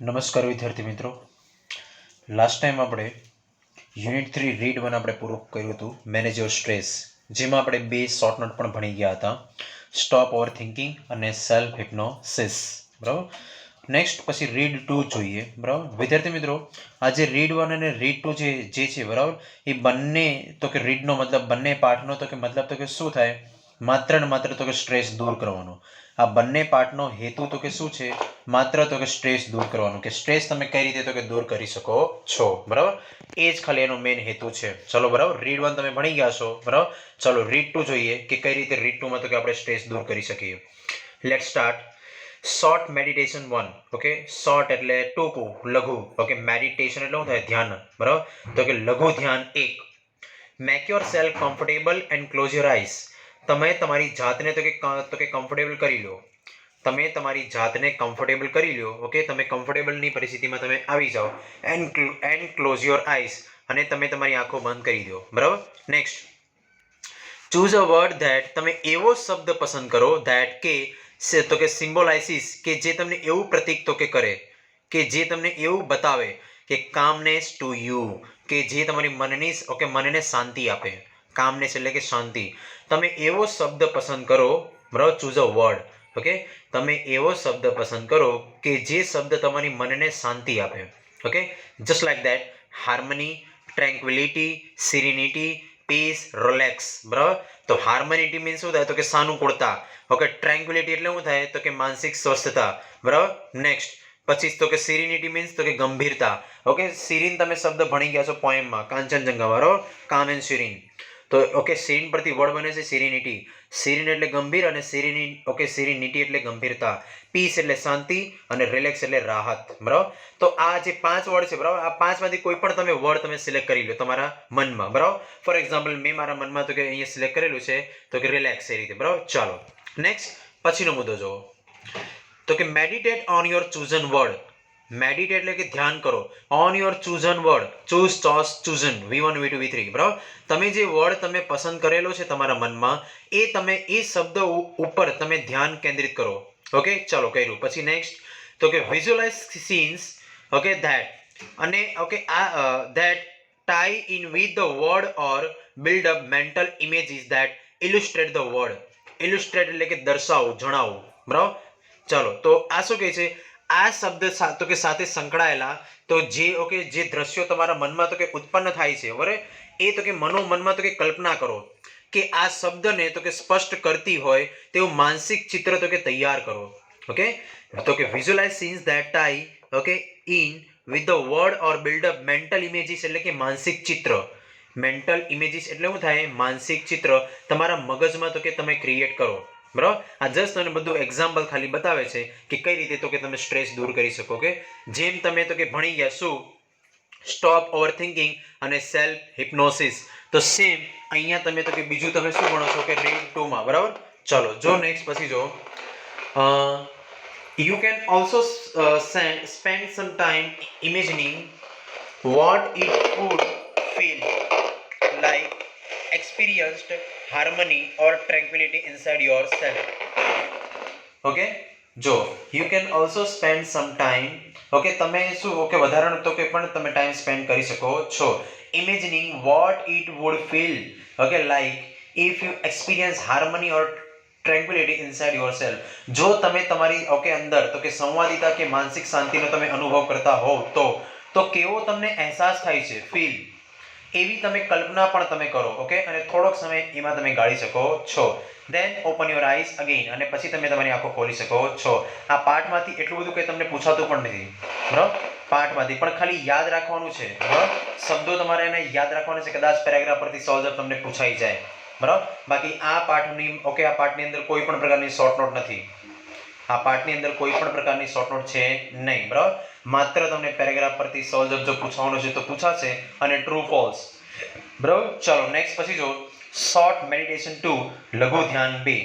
નમસ્કાર વિદ્યાર્થી મિત્રો. લાસ્ટ ટાઈમ આપણે યુનિટ 3 રીડ 1 આપણે પૂરું કર્યું હતું, મેનેજ યોર સ્ટ્રેસ, જેમાં આપણે બે શોર્ટ નોટ પણ ભણી ગયા હતા, સ્ટોપ ઓવર થિંકિંગ અને સેલ્ફ હિપ્નોસિસ. બરાબર. નેક્સ્ટ પછી રીડ 2 જોઈએ. બરાબર વિદ્યાર્થી મિત્રો, આજે રીડ 1 અને રીડ 2 જે છે બરાબર, એ બંને તો કે રીડનો મતલબ બંને પાઠનો તો કે મતલબ તો કે શું થાય, માત્ર ને માત્ર તો કે સ્ટ્રેસ દૂર કરવાનો. આ બંને પાઠનો હેતુ તો કે શું છે, માત્ર તો કે સ્ટ્રેસ દૂર કરવાનું, કે સ્ટ્રેસ તમે કઈ રીતે તો કે દૂર કરી શકો છો. બરાબર, એ જ ખાલી એનો મેઇન હેતુ છે. ચલો બરાબર, રીડ 1 તમે ભણી ગયા છો. બરાબર, ચલો રીડ 2 જોઈએ કે કઈ રીતે રીડ 2 માં તો કે આપણે સ્ટ્રેસ દૂર કરી શકીએ. Let's start. Short meditation 1. Okay, short એટલે ટૂંકું, લઘુ. ઓકે, મેડિટેશન એટલે શું થાય, ધ્યાન. બરાબર, તો કે લઘુ ધ્યાન 1. Make your self comfortable and close your eyes. તમે તમારી જાતને તો કે કમ્ફર્ટેબલ કરી લો. તમે તમારી જાતને કમ્ફર્ટેબલ કરી લો. ઓકે, તમે કમ્ફર્ટેબલની પરિસ્થિતિમાં તમે આવી જાઓ. એન્ડ ક્લોઝ યોર આઈઝ, અને તમે તમારી આંખો બંધ કરી દો. બરાબર. Next, choose a word that. તમે એવો શબ્દ પસંદ કરો ધેટ કે તો કે સિમ્બોલાઇસિસ, કે જે તમને એવું પ્રતીક તો કે કરે, કે જે તમને એવું બતાવે કે કામનેસ ટુ યુ, કે જે તમારી મનને શાંતિ આપે. કામનેસ એટલે કે શાંતિ. તમે એવો શબ્દ પસંદ કરો. બરાબર, ચૂઝ અ વર્ડ. ઓકે, તમે એવો શબ્દ પસંદ કરો કે જે શબ્દ તમારી મનને શાંતિ આપે. Okay, just like that. Harmony, tranquility, serenity, peace, relax. બરાબર, તો હાર્મનિટી મીન્સ શું થાય, તો કે સાનુકૂળતા. ઓકે, ટ્રેન્ક્વિલિટી એટલે શું થાય, તો કે માનસિક સ્વસ્થતા. બરાબર. નેક્સ્ટ પછી તો કે સિરિનિટી મીન્સ તો કે ગંભીરતા. ઓકે, સિરીન તમે શબ્દ ભણી ગયા છો પોએમમાં, કાંચનજંઘા. બરાબર, કામ એન્ડ સિરીન. તો ઓકે, સિરીન પરથી વર્ડ બને છે સિરિનિટી. સિરીન એટલે ગંભીર, અને સિરિનિટી એટલે ગંભીરતા. પીસ એટલે શાંતિ, અને રિલેક્સ એટલે રાહત. બરાબર, તો આ જે 5 વર્ડ છે, બરાબર, આ 5 માંથી કોઈ પણ તમે વર્ડ તમે સિલેક્ટ કરી લો તમારા મનમાં. બરાબર, ફોર એક્ઝામ્પલ મેં મારા મનમાં તો કે અહીંયા સિલેક્ટ કરેલું છે તો કે રિલેક્સ, એ રીતે. બરાબર, ચાલો નેક્સ્ટ પછીનો મુદ્દો જુઓ. તો કે meditate on your chosen word. Meditate એટલે કે ધ્યાન કરો on your chosen word. Choose, chose, chosen, V1 V2 V3. બરાબર, તમે જે વર્ડ તમે પસંદ કરેલો છે તમારા મનમાં, એ તમે એ શબ્દ ઉપર તમે ધ્યાન કેન્દ્રિત કરો. ઓકે, ચાલો કર્યું. પછી નેક્સ્ટ તો કે વિઝ્યુઅલાઇઝ સીન્સ. ઓકે, ધેટ, અને ઓકે આ that tie in with the word or build up mental images that illustrate the word. Illustrate એટલે કે દર્શાવો, જણાવો. બરાબર, ચાલો તો આ શું કહે છે, આ શબ્દ તો કે સાથે સંકળાયેલા તો જે દ્રશ્યો તમારા મનમાં તો કે ઉત્પન્ન થાય છે, બરાબર, એ તો કે મનમાં તો કે કલ્પના કરો કે આ શબ્દને તો કે સ્પષ્ટ કરતી હોય તેવું માનસિક ચિત્ર તો કે તૈયાર કરો. ઓકે, તો કે visualise scenes that tie okay in with the word or build up mental images, એટલે કે માનસિક ચિત્ર. મેન્ટલ ઇમેજીસ એટલે શું થાય, માનસિક ચિત્ર તમારા મગજમાં તો કે તમે ક્રિએટ કરો. બરાબર, આ જસ્ટ તમને બધું એક્ઝામ્પલ ખાલી બતાવે છે કે કઈ રીતે તો કે તમે સ્ટ્રેસ દૂર કરી શકો. કે જેમ તમે તો કે ભણી ગયા શું, સ્ટોપ ઓવર થિંકિંગ અને સેલ્ફ હિપ્નોસિસ, તો સેમ અહીંયા તમે તો કે બીજું તમે શું ભણો છો કે રીડ 2 માં. બરાબર, ચલો જો નેક્સ્ટ પછી જો you can also spend some time imagining what it would feel like experienced harmony or tranquility inside yourself. Okay, જો you can also spend some time. Okay, તમે શું ઓકે વધારાનો તો કે પણ તમે ટાઈમ સ્પેન્ડ કરી શકો છો imagining what it would feel okay like if you experience harmony or tranquility inside yourself. જો તમે તમારી ઓકે અંદર તો કે સંવાદિતા કે માનસિક શાંતિનો તમે અનુભવ કરતા હોવ તો કેવો તમને અહેસાસ થાય છે, ફીલ, એવી તમે કલ્પના પણ તમે કરો. ઓકે, અને થોડોક સમય એમાં તમે ગાળી શકો છો. Then open your eyes again, અને પછી તમે તમારી આંખો ખોલી શકો છો. આ પાઠમાંથી એટલું બધું કંઈ તમને પૂછાતું પણ નથી. બરાબર, પાઠમાંથી પણ ખાલી યાદ રાખવાનું છે. બરાબર, શબ્દો તમારે એને યાદ રાખવાના છે, કદાચ પેરેગ્રાફ પરથી સોલ્વ તમને પૂછાઈ જાય. બરાબર, બાકી આ પાઠની ઓકે આ પાઠની અંદર કોઈ પણ પ્રકારની શોર્ટ નોટ નથી. આ પાઠની અંદર કોઈ પણ પ્રકારની શોર્ટ નોટ છે નહીં. બરાબર, માત્ર તમને પેરેગ્રાફ પરથી સોલ્વ જો પૂછવાનું છે તો પૂછાશે, અને ટ્રુ ફોલ્સ. બરાબર, ચાલો નેક્સ્ટ પછી જો શોર્ટ મેડિટેશન 2, લઘુ ધ્યાન 2.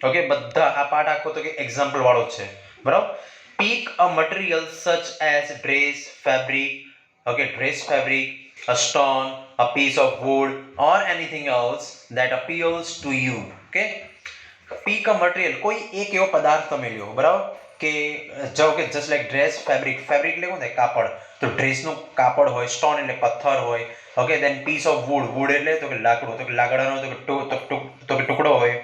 ઓકે, બધા આ પાઠ આખો તો કે એક્ઝામ્પલ વાળો જ છે. બરાબર, pick a material such as dress fabric, a stone, a piece of wood or anything else that appeals to you. Okay, pick a material, કોઈ એક એવો પદાર્થ તમે લ્યો. બરાબર, કે જાઓ કે જસ્ટ લાઈક ડ્રેસ ફેબ્રિક એટલે શું થાય કાપડ, તો ડ્રેસનું કાપડ હોય, સ્ટોન એટલે પથ્થર હોય, okay, then piece of wood એટલે તો કે લાકડું, તો કે લાકડાનો તો કે ટુકડો હોય,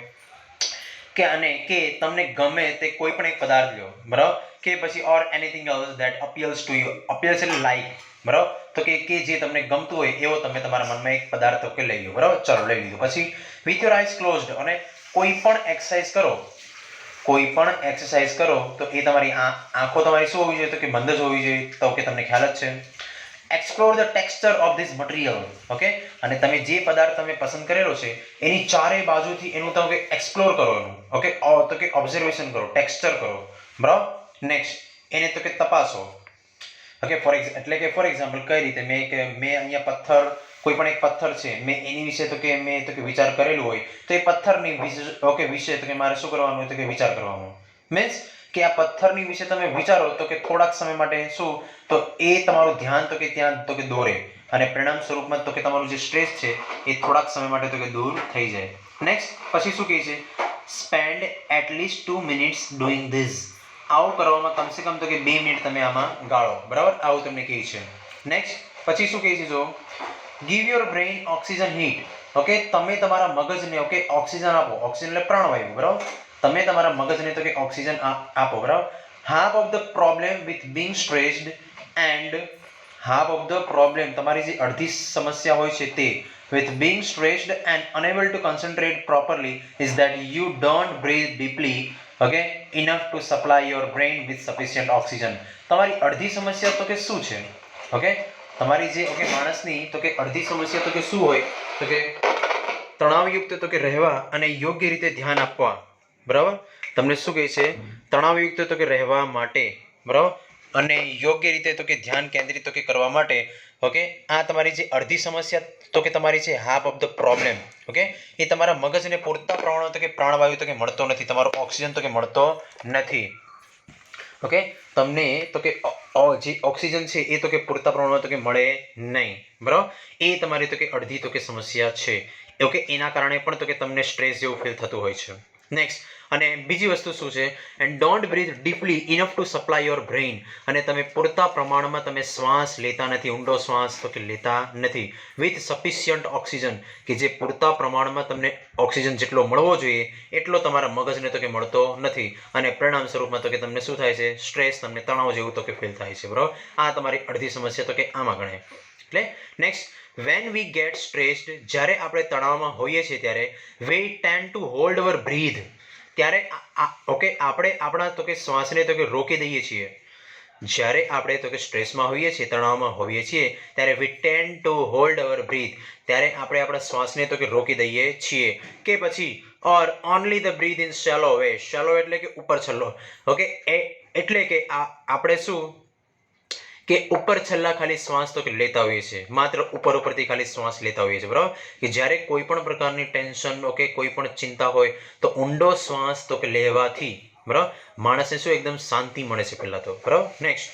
કે અને કે તમને ગમે તે કોઈ પણ એક પદાર્થ લ્યો, બરાબર, કે પછી or anything else that appears to you, appears એટલે લાઈક, બરાબર, તો કે જે તમને ગમતું હોય એવો તમે તમારા મનમાં એક પદાર્થ તો કે લઈ લો, બરાબર, ચલો લઈ લીધું. પછી વિથ યોર આઈઝ ક્લોઝડ, અને કોઈ પણ એક્સરસાઇઝ કરો તો એ તમારી આંખો તમારી શું હોવી જોઈએ, તો કે બંધ જ હોવી જોઈએ, તો કે તમને ખ્યાલ જ છે. Explore the texture of this material, okay, અને તમે જે પદાર્થ તમે પસંદ કરેલો છે એની ચારે બાજુથી એનું તમે એક્સપ્લોર કરો એનું, ઓકે, તો કે ઓબ્ઝર્વેશન કરો, ટેક્સચર કરો, બરાબર. નેક્સ્ટ એને તો કે તપાસો, ઓકે, એટલે કે ફોર એક્ઝામ્પલ કઈ રીતે મેં અહીંયા પથ્થર, કોઈ પણ એક પથ્થર છે, મેં એની વિશે તો કે મેં તો કે વિચાર કરેલું હોય, તો એ પથ્થરની વિશે તો કે મારે શું કરવાનું હોય, તો કે વિચાર કરવાનો, મીન્સ કે આ પથ્થરની વિશે તમે વિચારો તો કે થોડાક સમય માટે શું, તો એ તમારું ધ્યાન તો કે ત્યાં તો કે દોરે, અને પરિણામ સ્વરૂપમાં તો કે તમારું જે સ્ટ્રેસ છે એ થોડાક સમય માટે તો કે દૂર થઈ જાય. નેક્સ્ટ પછી શું કહે છે, spend at least 2 minutes doing this, આવું કરવામાં કમસે કમ તો કે 2 મિનિટ તમે આમાં ગાળો, બરાબર, આવું તમને કહે છે. નેક્સ્ટ પછી શું કહે છે, જો give your brain oxygen heat, okay, તમે તમારા મગજને ઓકે ઓક્સિજન આપો, ઓક્સિજન એટલે પ્રાણવાયુ, બરાબર, તમે તમારા મગજને તો કે ઓક્સિજન આપો, બરાબર. Half of the problem with being stressed and half of the problem, તમારી જે અડધી સમસ્યા હોય છે તે with being stressed and unable to concentrate properly is that you don't breathe deeply, okay, enough to supply your brain with sufficient oxygen. તમારી અડધી સમસ્યા તો કે શું છે, ઓકે, તમારી જે ઓકે માણસની તો કે અડધી સમસ્યા તો કે શું હોય, તો કે તણાવયુક્ત તો કે રહેવા અને યોગ્ય રીતે ધ્યાન આપવા, બરાબર, તમને શું કહે છે, તણાવયુક્ત તો કે રહેવા માટે, બરાબર, અને યોગ્ય રીતે તો કે ધ્યાન કેન્દ્રિત તો કે કરવા માટે, ઓકે, આ તમારી જે અડધી સમસ્યા તો કે તમારી છે half of the problem, okay, એ તમારા મગજને પૂરતા પ્રમાણમાં તો કે પ્રાણવાયુ તો કે મળતો નથી, તમારો ઓક્સિજન તો કે મળતો નથી, ઓકે, તમને તો કે જે ઓક્સિજન છે એ તો કે પૂરતા પ્રમાણમાં તો કે મળે નહીં, બરાબર, એ તમારી તો કે અડધી તો કે સમસ્યા છે, ઓકે, એના કારણે પણ તો કે તમને સ્ટ્રેસ જેવું ફીલ થતું હોય છે. નેક્સ્ટ અને બીજી વસ્તુ શું છે, and don't breathe deeply enough to supply your brain, અને તમે પૂરતા પ્રમાણમાં તમે શ્વાસ લેતા નથી, ઊંડો શ્વાસ તો કે લેતા નથી, વિથ સફિશિયન્ટ ઓક્સિજન, કે જે પૂરતા પ્રમાણમાં તમને ઓક્સિજન જેટલો મળવો જોઈએ એટલો તમારા મગજને તો કે મળતો નથી, અને પરિણામ સ્વરૂપમાં તો કે તમને શું થાય છે, સ્ટ્રેસ, તમને તણાવ જેવું તો કે ફીલ થાય છે, બરાબર. આ તમારી અડધી સમસ્યા તો કે આમાં ગણાય. એટલે next, when we get stressed, જ્યારે આપણે તણાવમાં હોઈએ છીએ ત્યારે we tend to hold our breath, ત્યારે ઓકે આપણે આપણા તો કે શ્વાસને તો કે રોકી દઈએ છીએ. જ્યારે આપણે તો કે સ્ટ્રેસમાં હોઈએ છીએ, તણાવમાં હોઈએ છીએ ત્યારે we tend to hold our breath, ત્યારે આપણે આપણા શ્વાસને તો કે રોકી દઈએ છીએ, કે પછી or only the breathe in shallow way, shallow એટલે કે ઉપર છલ્લો, ઓકે, એટલે કે આપણે શું કે ઉપર છલ્લા ખાલી શ્વાસ તો કે લેતા હોઈએ છીએ, માત્ર ઉપરથી ખાલી શ્વાસ લેતા હોઈએ છીએ, બરાબર, કે જ્યારે કોઈ પણ પ્રકારની ટેન્શન ઓકે કોઈ પણ ચિંતા હોય તો ઊંડો શ્વાસ તો કે લેવાથી, બરાબર, માણસને શું એકદમ શાંતિ મળે છે પહેલા તો, બરાબર. નેક્સ્ટ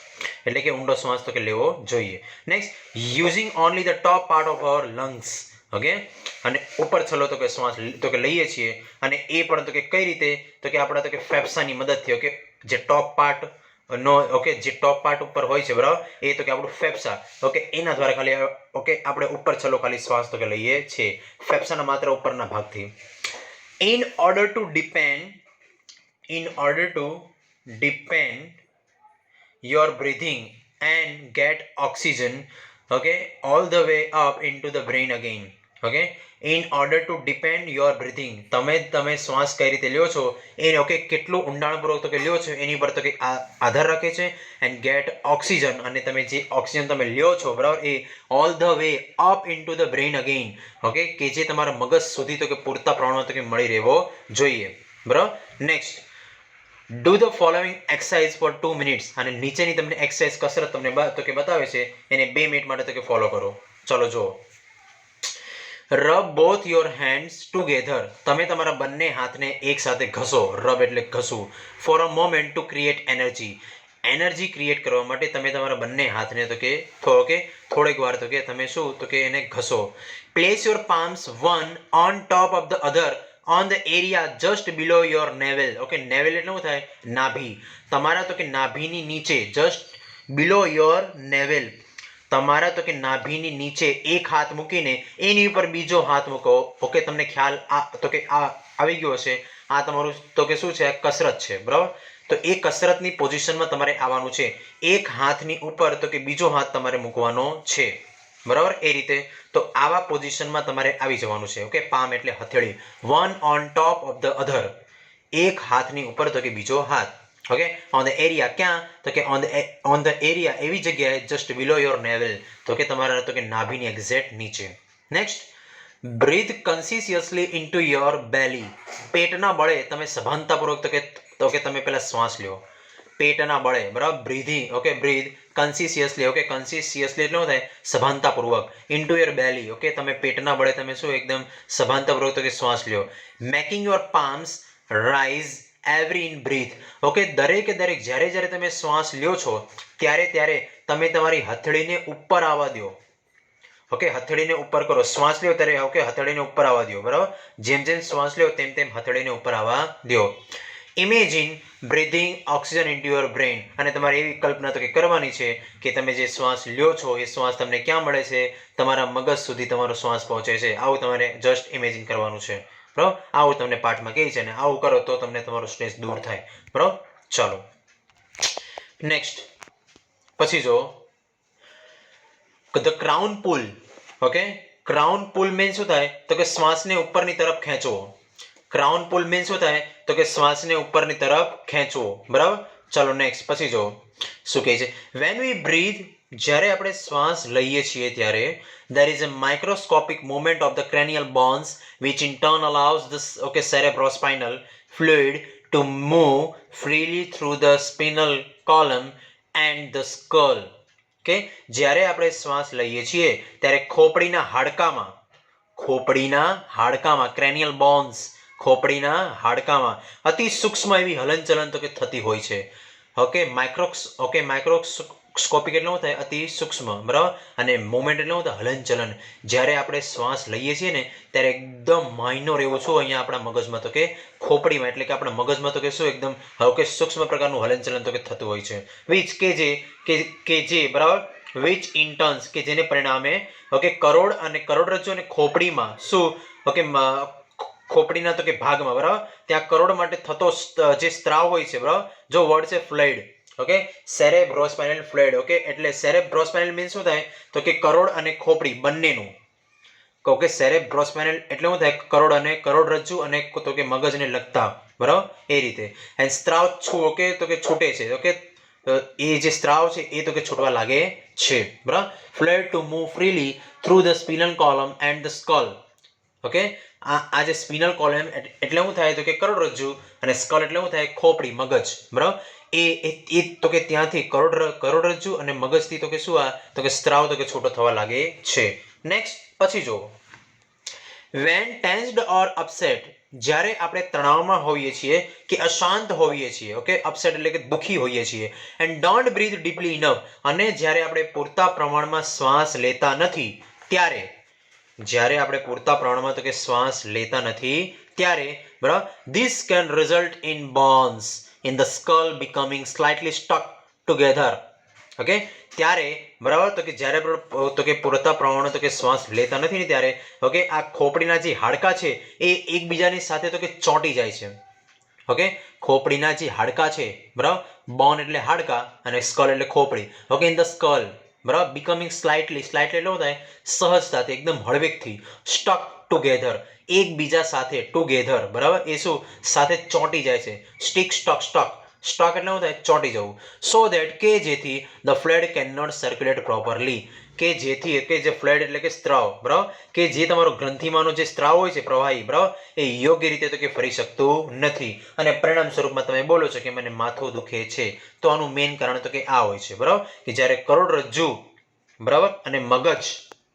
એટલે કે ઊંડો શ્વાસ તો કે લેવો જોઈએ. Next, using only the top part of our lungs, okay, અને ઉપર છલ્લો તો કે શ્વાસ તો કે લઈએ છીએ, અને એ પણ તો કે કઈ રીતે, તો કે આપણા તો કે ફેફસાની મદદથી, ઓકે, જે ટોપ પાર્ટ નો ઓકે જે ટોપ પાર્ટ ઉપર હોય છે, બરાબર, એ તો કે આપણું ફેફસા, ઓકે, એના દ્વારા ખાલી ઓકે આપણે ઉપર છલ્લો ખાલી શ્વાસ તો કે લઈએ છીએ, ફેફસાના માત્ર ઉપરના ભાગથી. in order to deepen your breathing and get oxygen, okay, all the way up into the brain again, okay, in order to deepen your breathing, તમે શ્વાસ કઈ રીતે લ્યો છો એ ઓકે કેટલું ઊંડાણપૂર્વક તો કે લ્યો છો એની પર તો કે આધાર રાખે છે, and get oxygen, અને તમે જે ઓક્સિજન તમે લ્યો છો, બરાબર, એ all the way up into the brain again, okay, કે જે તમારા મગજ સુધી તો કે પૂરતા પ્રમાણમાં તો કે મળી રહેવો જોઈએ, બરાબર. Next, do the following exercise for 2 minutes, અને નીચેની તમને એક્સરસાઇઝ કસરત તમને તો કે બતાવે છે, એને 2 મિનિટ માટે તો કે ફોલો કરો. ચલો જો, rub both your hands together, તમે તમારા બંને હાથને એક સાથે ઘસો, રબ એટલે ઘસવું, for a moment to create energy create કરવા માટે તમે તમારા બંને હાથને તો કે થોડીક વાર તો કે તમે શું તો કે એને ઘસો. Place your palms one on top of the other, on the area just below your navel. Okay, navel એટલે શું થાય? નાભી. તમારા તો કે નાભીની નીચે, જસ્ટ બિલો યોર નેવલ, તમારા તો કે નાભીની નીચે એક હાથ મૂકીને એની ઉપર બીજો હાથ મૂકો. ઓકે, તમને ખ્યાલ તો કે આ આવી ગયો હશે. આ તમારું તો કે શું છે? કસરત છે, બરાબર. તો એ કસરતની પોઝિશનમાં તમારે આવવાનું છે. એક હાથની ઉપર તો કે બીજો હાથ તમારે મૂકવાનો છે, બરાબર. એ રીતે તો આવા પોઝિશનમાં તમારે આવી જવાનું છે. ઓકે, પામ એટલે હથેળી, one on top of the અધર, એક હાથની ઉપર તો કે બીજો હાથ. ઓકે, ઓન ધ એરિયા, ક્યાં? તો કે ઓન ધ એરિયા એવી જગ્યાએ જસ્ટ બિલો યોર નેવલ, તો કે તમારા તો કે નાભીની એક્ઝેક્ટ નીચે. નેક્સ્ટ, બ્રીથ કન્સિસિયસલી ઇનટુ યોર બેલી. પેટના બળે તમે સભાનતાપૂર્વક તો કે તમે પહેલા શ્વાસ લ્યો. પેટના બળે, બરાબર. Breathing, okay, breathe consciously. Okay, consciously એટલે શું થાય? સભાનતાપૂર્વક. ઇનટુ યોર બેલી, ઓકે, તમે પેટના બળે તમે શું એકદમ સભાનતાપૂર્વક તો કે શ્વાસ લ્યો. Making your palms rise every in breath. Okay, દરેકે દરેક જ્યારે તમે શ્વાસ લ્યો છો ત્યારે તમે તમારી હથેળીને ઉપર આવવા દો. ઓકે, હથેળીને ઉપર કરો. શ્વાસ લ્યો ત્યારે ઓકે હથેળીને ઉપર આવવા દો, બરાબર. જેમ શ્વાસ લ્યો તેમ હથેળીને ઉપર આવવા દો. Imagine breathing oxygen into your brain. અને તમારે એવી કલ્પના તો કે કરવાની છે કે તમે જે શ્વાસ લ્યો છો એ શ્વાસ તમને ક્યાં મળે છે? તમારા મગજ સુધી તમારો શ્વાસ પહોંચે છે. આવું તમારે જસ્ટ ઇમેજિન કરવાનું છે, બરાબર. આવું તમને પાઠમાં કહે છે ને આવું કરો તો તમને તમારો સ્ટ્રેસ દૂર થાય, બરાબર. ચાલો નેક્સ્ટ, પછી જો the crown pull. Okay, crown pull means શું થાય? તો કે શ્વાસને ઉપરની તરફ ખેંચવો. ક્રાઉન પુલ મીન્સ શું થાય? તો કે શ્વાસને ઉપરની તરફ ખેંચવો, બરાબર. ચાલો નેક્સ્ટ, પછી જો શું કહે છે? વેન વી બ્રીથ, જ્યારે આપણે શ્વાસ લઈએ છીએ ત્યારે there is a microscopic movement of the cranial bones which in turn allows the cerebrospinal fluid to move freely through the spinal column and the skull. કે જ્યારે આપણે શ્વાસ લઈએ છીએ ત્યારે ખોપડીના હાડકામાં ક્રેનિયલ બોન્સ, ખોપડીના હાડકામાં અતિ સૂક્ષ્મ એવી હલનચલન તો કે થતી હોય છે. ઓકે, માઇક્રોસ્કોપિક એટલે શું થાય? અતિ સૂક્ષ્મ, બરાબર. અને મોમેન્ટ એટલે શું થાય? હલનચલન. જ્યારે આપણે શ્વાસ લઈએ છીએ ને ત્યારે એકદમ માઇનોર એવો શું અહીંયા આપણા મગજમાં તો કે ખોપડીમાં એટલે કે આપણા મગજમાં તો કે શું એકદમ ઓકે સૂક્ષ્મ પ્રકારનું હલનચલન તો કે થતું હોય છે. વિચ કે જે બરાબર, વિચ ઇન્ટર્ન્સ કે જેને પરિણામે ઓકે કરોડરજ્જુ અને ખોપડીમાં શું ઓકે ખોપડીના તો કે ભાગમાં, બરાબર, ત્યાં કરોડ માટે થતો જે સ્ત્રાવ હોય છે, બરાબર. જો વર્ડ છે fluid, okay, cerebrospinal fluid. Okay, એટલે સેરેબ્રોસ્પાઇનલ મીન્સ શું થાય? તો કે કરોડ અને ખોપડી બંનેનું. ઓકે, સેરેબ્રોસ્પાઇનલ એટલે શું થાય? કરોડ અને કરોડરજ્જુ અને તો કે મગજને લગતા, બરાબર. એ રીતે એન્ડ સ્ત્રાવ ઓકે તો કે છૂટે છે. ઓકે, એ જે સ્ત્રાવ છે એ તો કે છૂટવા લાગે છે, બરાબર. Fluid to move freely through the spinal column and the skull. Okay, આ જે સ્પિનલ કોલમ એટલે શું થાય? તો કે કરોડરજ્જુ અને સ્કલ એટલે શું થાય? ખોપડી, મગજ, બરાબર. એ તો કે ત્યાંથી કરોડરજ્જુ અને મગજથી તો કે શું તો કે સ્ત્રાવ તો કે છૂટો થવા લાગે છે. નેક્સ્ટ, પછી જો વેન ટેન્સ્ડ ઓર અપસેટ, જ્યારે આપણે તણાવમાં હોઈએ છીએ કે અશાંત હોઈએ છીએ. ઓકે, અપસેટ એટલે કે દુઃખી હોઈએ છીએ. And don't breathe deeply enough, અને જ્યારે આપણે પૂરતા પ્રમાણમાં શ્વાસ લેતા નથી ત્યારે, જ્યારે આપણે પૂરતા પ્રમાણમાં તો કે શ્વાસ લેતા નથી ત્યારે, બરાબર, this can result in bones in the skull becoming slightly stuck together. Okay, ત્યારે બરાબર તો કે જ્યારે તો કે પૂરતા પ્રમાણમાં તો કે શ્વાસ લેતા નથી ને ત્યારે ઓકે આ ખોપડીના જે હાડકા છે એ એકબીજાની સાથે તો કે ચોંટી જાય છે. ઓકે, ખોપડીના જે હાડકા છે, બરાબર, બોન એટલે હાડકા અને સ્કલ એટલે ખોપડી. ઓકે, ઇન ધ સ્કલ, બરાબર, બીકમિંગ સ્લાઇટલી એટલે થાય સહજતાથી, એકદમ હળવેકથી, સ્ટક ટુગેધર એકબીજા સાથે, ટુગેધર, બરાબર, એ શું સાથે ચોંટી જાય છે. સ્ટક એટલે શું થાય? ચોંટી જવું. સો ધેટ કે જેથી the fluid can not circulate properly, કે જેથી કે જે ફ્લુઇડ એટલે કે સ્ત્રાવ, બરાબર, કે જે તમારો ગ્રંથિમાંનો જે સ્ત્રાવ હોય છે પ્રવાહી, બરાબર, એ યોગ્ય રીતે તો કે ફરી શકતું નથી અને પરિણામ સ્વરૂપમાં તમે બોલો છો કે મને માથું દુખે છે. તો આનું મેઇન કારણ તો કે આ હોય છે, બરાબર, કે જ્યારે કરોડરજ્જુ, બરાબર, અને મગજ,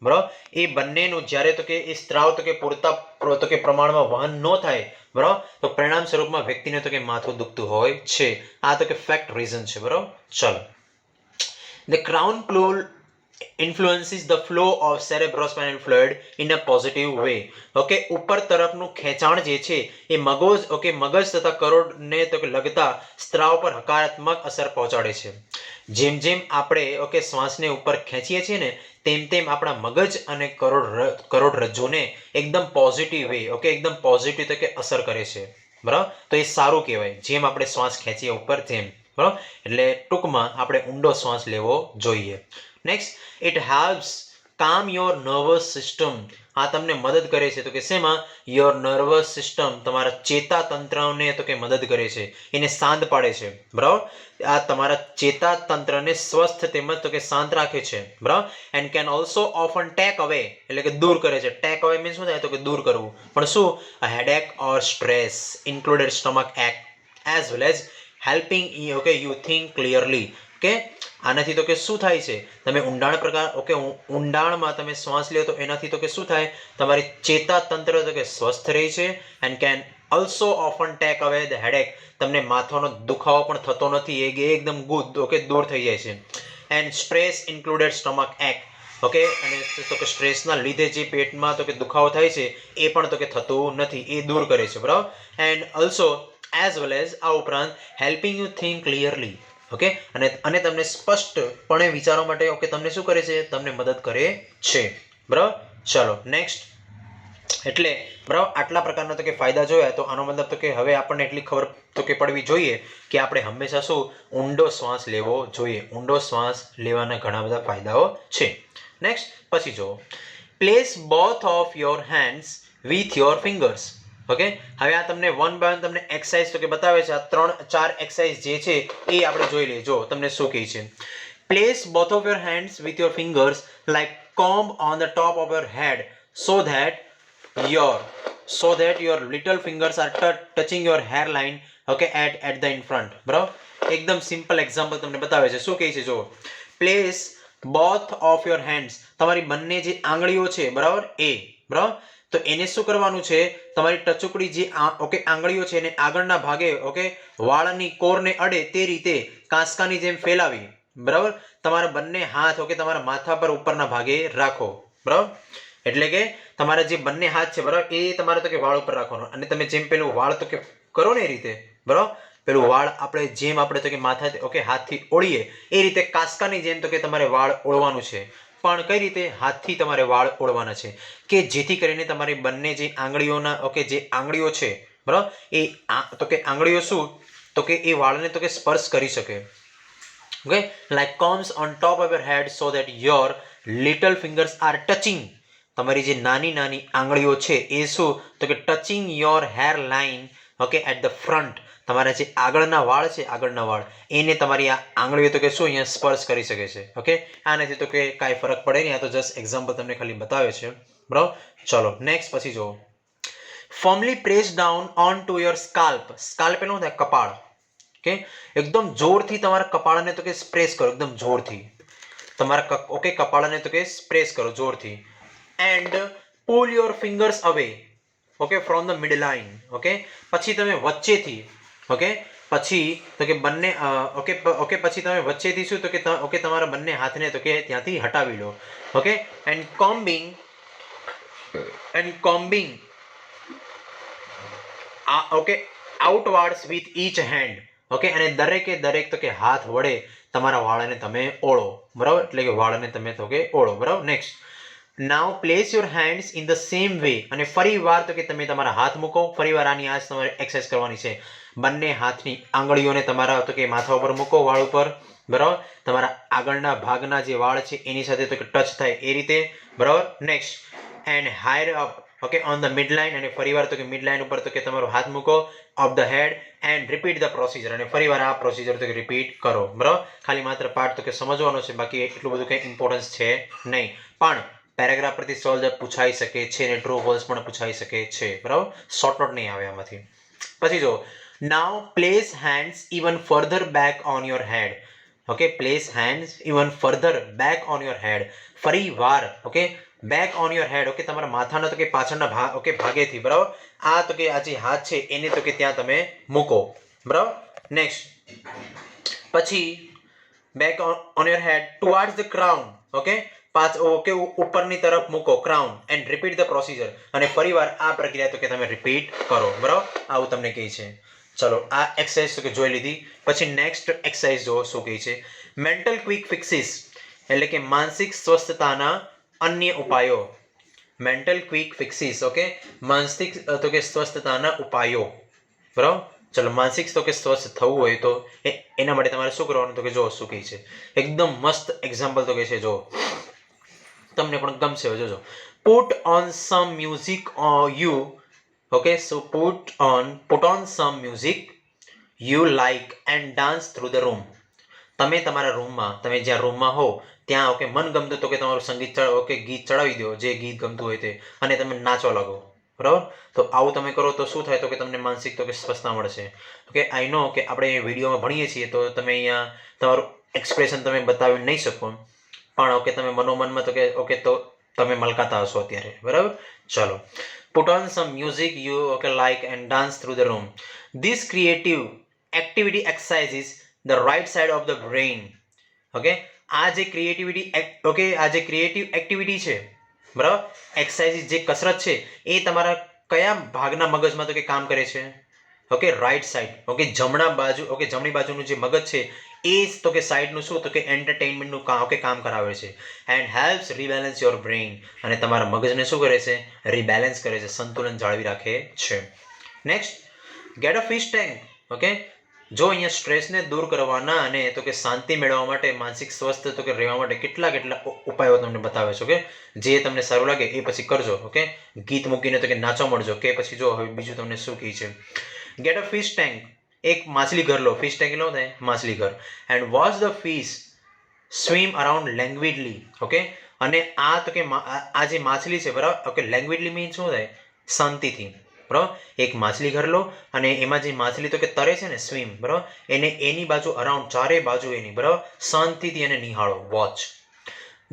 બરાબર, એ બંનેનું જ્યારે તો કે એ સ્ત્રાવ તો કે પૂરતા તો કે પ્રમાણમાં વહન ન થાય, બરાબર, તો પરિણામ સ્વરૂપમાં વ્યક્તિને તો કે માથું દુખતું હોય છે. આ તો કે ફેક્ટ રીઝન છે, બરાબર. ચલો, the crown pull influences the flow of cerebrospinal fluid in a positive way. Okay, ઉપર તરફનું ખેંચાણ જે છે એ મગજ તથા કરોડને તો કે લગતા સ્ત્રાવ પર હકારાત્મક અસર પહોંચાડે છે. જેમ જેમ આપણે શ્વાસને ઉપર ખેંચીએ છીએ ને તેમ આપણા મગજ અને કરોડરજ્જુને એકદમ પોઝિટિવ વે એકદમ પોઝિટિવ તરીકે અસર કરે છે. બરાબર, તો એ સારું કહેવાય જેમ આપણે શ્વાસ ખેંચીએ ઉપર તેમ. બરાબર, એટલે ટૂંકમાં આપણે ઊંડો શ્વાસ લેવો જોઈએ. નેક્સ્ટ, ઇટ હેલ્પ્સ કામ યોર નર્વસ સિસ્ટમ. આ તમને મદદ કરે છે તો કે શેમાં? યોર નર્વસ સિસ્ટમ, તમારા ચેતાતંત્રને તો કે મદદ કરે છે, એને શાંત પાડે છે. બરાબર, આ તમારા ચેતાતંત્રને સ્વસ્થ તેમજ તો કે શાંત રાખે છે. બરાબર, and can also often tech અવે, એટલે કે દૂર કરે છે. ટેક અવે મીન્સ શું થાય? તો કે દૂર કરવું. પણ શું? અ હેડેક ઓર સ્ટ્રેસ ઇન્ક્લુડેડ સ્ટમક એક as well as helping you think clearly. કે આનાથી તો કે શું થાય છે? તમે ઊંડાણમાં તમે શ્વાસ લ્યો તો એનાથી તો કે શું થાય? તમારી ચેતાતંત્ર તો કે સ્વસ્થ રહે છે. And can also often tech અવે ધ હેડેક, તમને માથાનો દુખાવો પણ થતો નથી, એ એકદમ દૂર થઈ જાય છે. એન્ડ સ્ટ્રેસ ઇન્ક્લુડેડ સ્ટમક એક, અને તો કે સ્ટ્રેસના લીધે જે પેટમાં તો કે દુખાવો થાય છે એ પણ તો કે થતું નથી, એ દૂર કરે છે. બરાબર, and also as well as આ ઉપરાંત હેલ્પિંગ યુ થિંક ક્લિયરલી. અને તમને સ્પષ્ટપણે વિચારવા માટે તમને શું કરે છે? તમને મદદ કરે છે. બરાબર, ચલો નેક્સ્ટ. એટલે બરાબર, આટલા પ્રકારના તો કે ફાયદા જોયા, તો આનો મતલબ તો કે હવે આપણને એટલી ખબર તો કે પડવી જોઈએ કે આપણે હંમેશા શું? ઊંડો શ્વાસ લેવો જોઈએ. ઊંડો શ્વાસ લેવાના ઘણા બધા ફાયદાઓ છે. નેક્સ્ટ, પછી જો place both of your hands with your fingers. હવે આ તમને વન બાય વન તમને એક્સરસાઇઝ તો કે બતાવે છે. આ 3-4 એક્સરસાઇઝ જે છે એ આપણે જોઈ લઈએ. જો તમને શું કહે છે. Place both of your hands with your fingers like comb on the top of your head so that your little fingers are touching your hairline at the in front. બરાબર, એકદમ સિમ્પલ એક્ઝામ્પલ તમને બતાવે છે. શું કહે છે? જો place both of your hands, તમારી બંને જે આંગળીઓ છે બરાબર બરાબર, તો એને શું કરવાનું છે? તમારી ટચુકડી જે આંગળીઓ છે એને આગળના ભાગે વાળની કોરને અડે તે રીતે કાંસકાની જેમ ફેલાવી. બરાબર, તમારા બંને હાથ તમારા માથા પર ઉપરના ભાગે રાખો. બરાબર, એટલે કે તમારા જે બંને હાથ છે બરાબર એ તમારે તો કે વાળ ઉપર રાખવાનો. અને તમે જેમ પેલું વાળ તો કે કરો ને એ રીતે, બરાબર, પેલું વાળ આપણે તો કે માથા હાથથી ઓળીએ એ રીતે કાંસકાની જેમ તો કે તમારે વાળ ઓળવાનું છે. પણ કઈ રીતે? હાથથી તમારે વાળ ઓળવાના છે કે જેથી કરીને તમારી બંને જે આંગળીઓના જે આંગળીઓ છે બરાબર એ તો કે આંગળીઓ શું? તો કે એ વાળને તો કે સ્પર્શ કરી શકે. like combs on top of your head so that your little fingers are touching, તમારી જે નાની નાની આંગળીઓ છે એ શું? તો કે touching your hair line at the front, તમારા જે આગળના વાળ છે એને તમારી આ આંગળીઓ તો કે શું અહીંયા સ્પર્શ કરી શકે છે. આનાથી તો કે કાંઈ ફરક પડે નહીં, આ તો જસ્ટ એક્ઝામ્પલ તમને ખાલી બતાવે છે. બરાબર, ચલો નેક્સ્ટ પછી જો firmly press down onto your scalp. Scalp એનું થાય કપાળ. એકદમ જોરથી તમારા કપાળને તો કે પ્રેસ કરો, એકદમ જોરથી તમારા કપાળને તો કે પ્રેસ કરો જોરથી. And pull your fingers away from the mid line. પછી તમે વચ્ચેથી પછી તો કે બંને પછી તમે વચ્ચેથી શું તો કે તમારા બંને હાથને તો કે ત્યાંથી હટાવી લો. And combing outwards with each hand. અને દરેક તો કે હાથ વડે તમારા વાળને તમે ઓળો. બરાબર, એટલે કે વાળને તમે તો કે ઓળો. બરાબર, next. Now place your hands in the same way, અને ફરી વાર તો કે તમે તમારા હાથ મૂકો. ફરી વાર આની આ તમારે એક્સરસાઇઝ કરવાની છે. બંને હાથની આંગળીઓને તમારા તો કે માથા ઉપર મૂકો, વાળ ઉપર. બરાબર, તમારા આગળના ભાગના જે વાળ છે એની સાથે તો કે ટચ થાય એ રીતે. બરાબર, next. And higher up on the midline, અને ફરીવાર તો કે midline ઉપર તો કે તમારો હાથ મૂકો of the head and repeat the procedure, અને ફરીવાર આ પ્રોસિજર તો કે રિપીટ કરો. બરાબર, ખાલી માત્ર પાર્ટ તો કે સમજવાનો છે, બાકી એટલું બધું કંઈ ઇમ્પોર્ટન્સ છે નહીં. પણ પેરેગ્રાફ પરથી સવાલ પૂછાઈ શકે છે અને ટ્રુ ફોલ્સ પણ પૂછાઈ શકે છે. બરાબર, શોર્ટ નોટ નહીં આવે આમાંથી. પછી જો now place hands even further back on your head. place hands even further back on your head. ફરી વાર બેક ઓન યોર હેડ. તમારા માથાના તો કે પાછળના ભાગેથી. બરાબર, આ તો કે આ જે હાથ છે એને તો કે ત્યાં તમે મૂકો. બરાબર, નેક્સ્ટ. પછી back on your head towards the crown. Okay, okay ઉપરની તરફ મૂકો crown and repeat the procedure, અને ફરીવાર આ પ્રક્રિયા તો કે તમે રિપીટ કરો. બરાબર, આવું તમને કહે છે. ચલો આ એક્સરસાઇઝ તો કે જોઈ લીધી. પછી નેક્સ્ટ એક્સરસાઇઝ જો શું કહે છે, મેન્ટલ ક્વિક ફિક્સિસ એટલે કે માનસિક સ્વસ્થતાના અન્ય ઉપાયો. મેન્ટલ ક્વિક ફિક્સિસ, ઓકે, માનસિક તો કે સ્વસ્થતાના ઉપાયો. બરાબર, ચલો માનસિક તો કે સ્વસ્થ થવું હોય તો એના માટે તમારે શું કરવાનું, તો કે જો શું કહે છે, એકદમ મસ્ત એક્ઝામ્પલ તો કે છે, જો તમને પણ ગમશે. જોજો, put on some music you, okay, so put on some music you like and dance through the room. તમે તમારા રૂમમાં, તમે જ્યાં રૂમમાં હો ત્યાં ઓકે મનગમતું તો કે તમારું સંગીત ઓકે ગીત ચડાવી દો, જે ગીત ગમતું હોય તે, અને તમે નાચવા લાગો. બરાબર, તો આવું તમે કરો તો શું થાય, તો કે તમને માનસિક તો કે સ્વસ્થતા મળશે. ઓકે, આઈ નો કે આપણે વિડીયોમાં ભણીએ છીએ તો તમે અહીંયા તમારું એક્સપ્રેશન તમે બતાવી નહીં શકો, પણ ઓકે તમે મનોમનમાં તો કે ઓકે તો તમે મલકાતા હશો અત્યારે. બરાબર, ચલો, put on some music you okay like and dance through the room. This creative activity exercises the right side of the brain. Okay, આ જે ક્રિએટિવિટી ઓકે આ જે ક્રિએટિવ એક્ટિવિટી છે, બરાબર, એક્સરસાઇઝ જે કસરત છે એ તમારા કયા ભાગના મગજમાં તો કે કામ કરે છે, ઓકે રાઈટ સાઈડ, ઓકે જમણા બાજુ, ઓકે જમણી બાજુનું જે મગજ છે એ તો કે સાઈડનું શું, તો કે એન્ટરટેઇનમેન્ટનું કામ ઓકે કામ કરાવે છે. એન્ડ હેલ્પ્સ રીબેલેન્સ યોર બ્રેઇન, અને તમારા મગજને શું કરે છે, રીબેલેન્સ કરે છે, સંતુલન જાળવી રાખે છે. Next, get a fish tank. Okay, જો અહીંયા સ્ટ્રેસને દૂર કરવાના અને તો કે શાંતિ મેળવવા માટે, માનસિક સ્વસ્થ તો કે રહેવા માટે કેટલા ઉપાયો તમને બતાવે છે. ઓકે, જે તમને સારું લાગે એ પછી કરજો. ઓકે, ગીત મૂકીને તો કે નાચવા મળજો, કે પછી જો હવે બીજું તમને શું કહે છે, ગેટ અ ફિશ ટેન્ક, એક માછલી ઘર લો. ફિશ ટેન્ક લો થાય માછલી ઘર. And watch the fish swim around languidly. Okay, અને આ તો કે આ જે માછલી છે, બરાબર, ઓકે લેંગ્વિડલી મીન શું થાય, શાંતિથી. બરાબર, એક માછલી ઘર લો અને એમાં જે માછલી તો કે તરે છે ને સ્વિમ, બરાબર, એને એની બાજુ અરાઉન્ડ ચારે બાજુ એની, બરાબર, શાંતિથી એને નિહાળો, watch.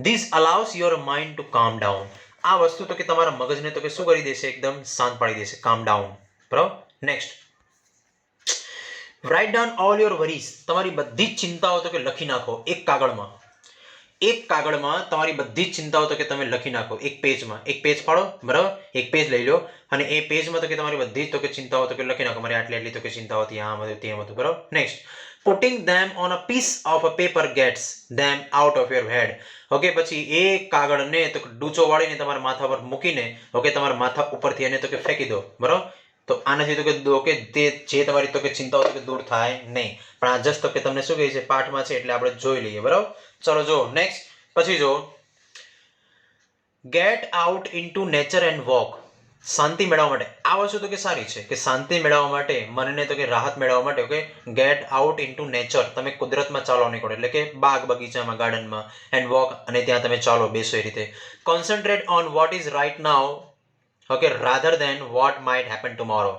This allows your mind to calm down. આ વસ્તુ તો કે તમારા મગજને તો કે શું કરી દેશે, એકદમ શાંત પાડી દેશે, કામ ડાઉન. બરાબર, next, write down all your worries. તમારી બધી જ ચિંતાઓ તો કે લખી નાખો એક કાગળમાં. એક કાગળમાં તમારી બધી જ ચિંતાઓ તો કે તમે લખી નાખો એક પેજમાં. એક પેજ ફાડો, બરાબર, એક પેજ લઈ લો અને એ પેજમાં તો કે તમારી બધી જ તો કે ચિંતાઓ તો કે લખી નાખો. મારી આટલી આટલી તો કે ચિંતાઓ હતી, આમ હતું તેમ હતું. બરાબર, next, putting them on a piece of a paper gets them out of your head. Okay, પછી એ કાગળને તો ડૂચો વાળીને તમારા માથા પર મૂકીને ઓકે તમારા માથા ઉપરથી એને તો કે ફેંકી દો. બરાબર, તો આનાથી તો કે ઓકે તે જે તમારી તો કે ચિંતાઓ તો કે દૂર થાય નહીં. પણ આ જસ્ટ તો કે તમને શું કહે છે, પાઠમાં છે એટલે આપણે જોઈ લઈએ. બરાબર, ચલો જો નેક્સ્ટ, પછી જો get out into nature and walk. શાંતિ મેળવવા માટે આ વસ્તુ તો કે સારી છે, કે શાંતિ મેળવવા માટે, મનને તો કે રાહત મેળવવા માટે okay get out into nature, તમે કુદરતમાં ચાલો નીકળો, એટલે કે બાગ બગીચામાં, ગાર્ડનમાં, એન્ડ વોક, અને ત્યાં તમે ચાલો બેસો એ રીતે. Concentrate on what is right now, okay rather than what might happen tomorrow.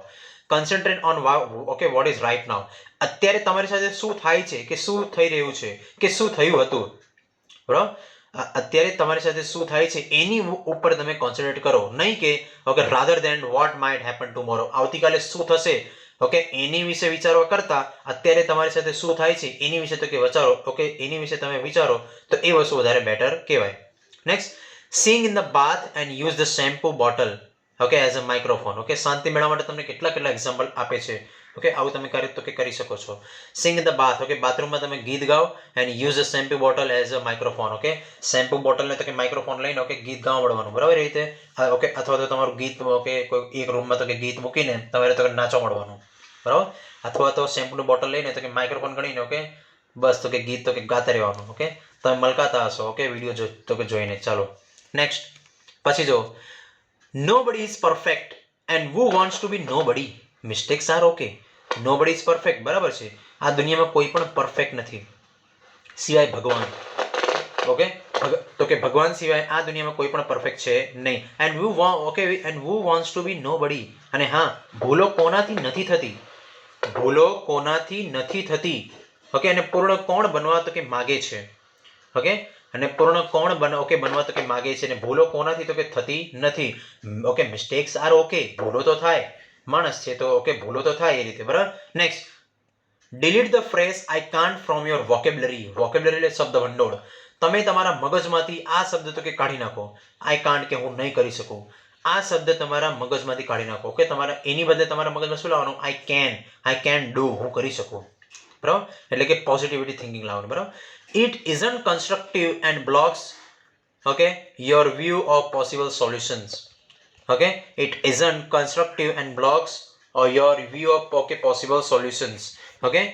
Concentrate on okay what is right now. અત્યારે તમારી સાથે શું થાય છે, કે શું થઈ રહ્યું છે, કે શું થયું હતું, બરાબર, અત્યારે તમારી સાથે શું થાય છે એની ઉપર તમે કોન્સન્ટ્રેટ કરો, નહીં કે okay rather than what might happen tomorrow, આવતીકાલે શું થશે ઓકે એની વિશે વિચારવા કરતા અત્યારે તમારી સાથે શું થાય છે એની વિશે તો કે વિચારો, ઓકે એની વિશે તમે વિચારો તો એ વસ્તુ વધારે બેટર કહેવાય. Next, sing in the bath and use the shampoo bottle okay as a microphone. Okay, શાંતિ મેળવવા માટે તમને કેટલા એક્ઝામ્પલ આપે છે. ઓકે, આવું તમે કરી શકો છો. Sing in the bath, okay બાથરૂમમાં તમે ગીત ગાઓ and use a shampoo bottle as a microphone. Okay, shampoo બોટલને તો કે માઇક્રોફોન લઈને ઓકે ગીત ગાવા મળવાનું, બરાબર, એ રીતે. ઓકે, અથવા તો તમારું ગીત ઓકે કોઈ એક રૂમમાં તો કે ગીત મૂકીને તમારે તો કે નાચવા મળવાનું, બરાબર, અથવા તો શેમ્પુનું બોટલ લઈને તો કે માઇક્રોફોન ગણીને ઓકે બસ તો કે ગીત તો કે ગાતા રહેવાનું. ઓકે, તમે મલકાતા હશો ઓકે વિડીયો તો કે જોઈને. ચાલો નેક્સ્ટ, પછી જો nobody is perfect and who wants to be nobody. Mistakes are okay. Nobody is perfect, બરાબર છે. આ દુનિયામાં કોઈ પણ પરફેક્ટ નથી સિવાય ભગવાન. ઓકે, તો કે ભગવાન સિવાય આ દુનિયામાં કોઈ પણ પરફેક્ટ છે નહીં. And who wants to be nobody. અને હા, ભૂલો કોનાથી નથી થતી, ભૂલો કોનાથી નથી થતી. ઓકે, અને પૂર્ણ કોણ બનવા તો કે માગે છે. ઓકે, અને પૂર્ણ કોણ બનવા તો કે માગે છે, અને ભૂલો કોનાથી તો કે થતી નથી. ઓકે, મિસ્ટેક્સ આર ઓકે, ભૂલો તો થાય, માણસ છે તો ઓકે ભૂલો તો થાય એ રીતે, બરાબર. Next, delete the phrase I can't from your vocabulary. Vocabulary એટલે શબ્દ ભંડોળ. તમે તમારા મગજમાંથી આ શબ્દ તો કે કાઢી નાખો. આઈ કાન્ટ કે હું નહીં કરી શકું, આ શબ્દ તમારા મગજમાંથી કાઢી નાખો. ઓકે, તમારા એની બદલે તમારા મગજમાં શું લાવવાનું? આઈ કેન ડુ, હું કરી શકું. બરાબર, એટલે કે પોઝિટિવિટી થિંકિંગ લાવવાનું. બરાબર. It isn't constructive and blocks okay your view of possible solutions. okay, it isn't constructive and blocks or your view of possible solutions. okay,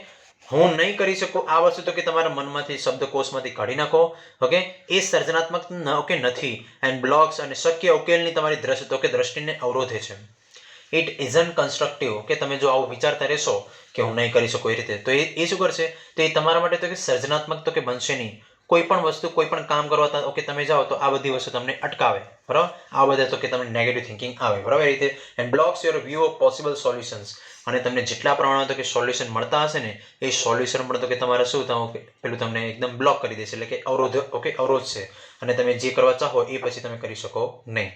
હું નહીં કરી શકું આ વસ્તુ તો કે તમારા મનમાંથી શબ્દકોશમાંથી કાઢી નાખો. ઓકે, એ સર્જનાત્મક ઓકે નથી. એન્ડ બ્લોક્સ અને શક્ય ઉકેલની તમારી દ્રષ્ટિને અવરોધે છે. It isn't constructive. કે તમે જો આવું વિચારતા રહેશો કે હું નહીં કરી શકું એ રીતે, તો એ શું કરશે? તો એ તમારા માટે તો કે સર્જનાત્મક તો કે બનશે નહીં. કોઈ પણ વસ્તુ, કોઈ પણ કામ કરવા ઓકે તમે જાઓ તો આ બધી વસ્તુ તમને અટકાવે. બરાબર, આ બધા તો કે તમને નેગેટિવ થિંકિંગ આવે. બરાબર, એ રીતે and blocks your view of possible solutions. અને તમને જેટલા પ્રમાણમાં તો કે સોલ્યુશન મળતા હશે ને, એ સોલ્યુશન પણ તો કે તમારે શું પેલું તમને એકદમ બ્લોક કરી દેશે, એટલે કે અવરોધ છે. અને તમે જે કરવા ચાહો એ પછી તમે કરી શકો નહીં.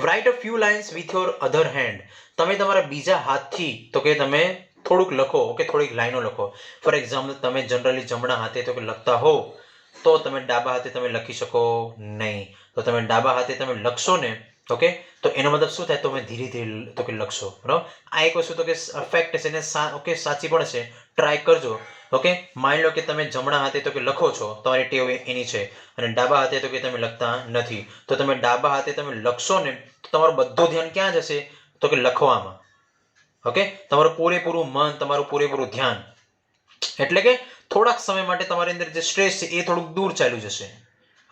Write a few lines with your other hand. તમે તમારા બીજા હાથથી તો કે તમે થોડુંક લખો. ઓકે, થોડીક લાઈનો લખો. ફોર એક્ઝામ્પલ, તમે જનરલી જમણા હાથે તો કે લખતા હોવ તો તમે ડાબા હાથે તમે લખી શકો નહીં. તો તમે ડાબા હાથે તમે લખશો ને, ઓકે, તો એનો મતલબ શું થાય? તમે ધીરે ધીરે તો કે લખશો. બરાબર, આ એક વસ્તુ તો કે ફેક્ટ છે ને, ઓકે, સાચી પણ છે. ટ્રાય કરજો. ઓકે, માની લો કે તમે જમણા હાથે તો કે લખો છો, તમારી ટેવ એની છે, અને ડાબા હાથે તો કે તમે લખતા નથી. તો તમે ડાબા હાથે તમે લખશો ને, તો તમારું બધું ધ્યાન ક્યાં જશે? તો કે લખવામાં. ઓકે, તમારું પૂરેપૂરું મન, તમારું પૂરેપૂરું ધ્યાન, એટલે કે થોડાક સમય માટે તમારી અંદર જે સ્ટ્રેસ છે એ થોડુંક દૂર ચાલ્યું જશે.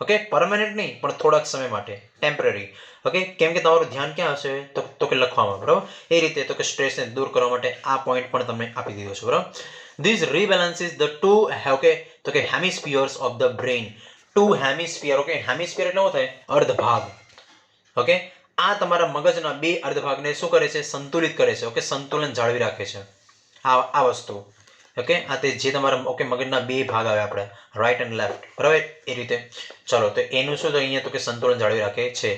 ઓકે, પરમેનન્ટ નહીં, પણ થોડાક સમય માટે, ટેમ્પરરી. ઓકે, કેમ કે તમારું ધ્યાન ક્યાં હશે? તો કે લખવામાં. બરાબર, એ રીતે તો કે સ્ટ્રેસને દૂર કરવા માટે આ પોઈન્ટ પણ તમને આપી દીધો છે. બરાબર, this rebalances the two okay તો કે hemispheres of the brain. Two hemisphere. Okay, hemisphere એટલે શું થાય? અર્ધભાગ. ઓકે, આ તમારા મગજના બે અર્ધભાગને શું કરે છે? સંતુલિત કરે છે. ઓકે, સંતુલન જાળવી રાખે છે આ વસ્તુ. ઓકે, આ તે જે તમારા ઓકે મગજના બે ભાગ આવે આપણે, રાઈટ એન્ડ લેફ્ટ. બરાબર, એ રીતે. ચલો, તો એનું શું તો અહીંયા તો કે સંતુલન જાળવી રાખે છે.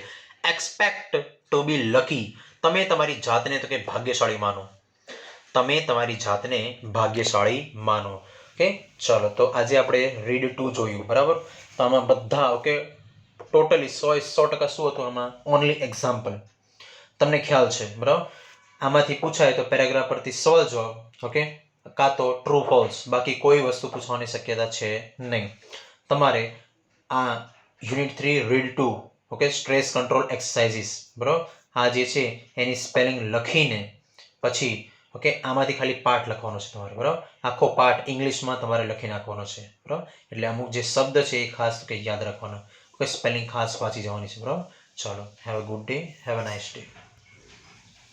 એક્સપેક્ટ ટુ બી લકી. તમે તમારી જાતને તો કે ભાગ્યશાળી માનો. તમે તમારી જાતને ભાગ્યશાળી માનો. ઓકે, ચલો, તો આજે આપણે રીડ 2 જોયું. બરાબર, તો આમાં બધા ઓકે ટોટલી 100% શું હતું આમાં? Only example. તમને ખ્યાલ છે. બરાબર, આમાંથી પૂછાય તો પેરેગ્રાફ પરથી સવાલ જવાબ. ઓકે, કાં તો ટ્રુ ફોલ્સ, બાકી કોઈ વસ્તુ પૂછવાની શક્યતા છે નહીં. તમારે આ unit 3 read 2 okay stress control exercises, બરાબર, આ જે છે એની સ્પેલિંગ લખીને પછી ઓકે આમાંથી ખાલી પાર્ટ લખવાનો છે તમારે. બરાબર, આખો પાર્ટ ઇંગ્લિશમાં તમારે લખી નાખવાનો છે. બરાબર, એટલે અમુક જે શબ્દ છે એ ખાસ કે યાદ રાખવાનો. ઓકે, સ્પેલિંગ ખાસ વાંચી જવાની છે. બરાબર, ચલો, have a good day, have a nice day.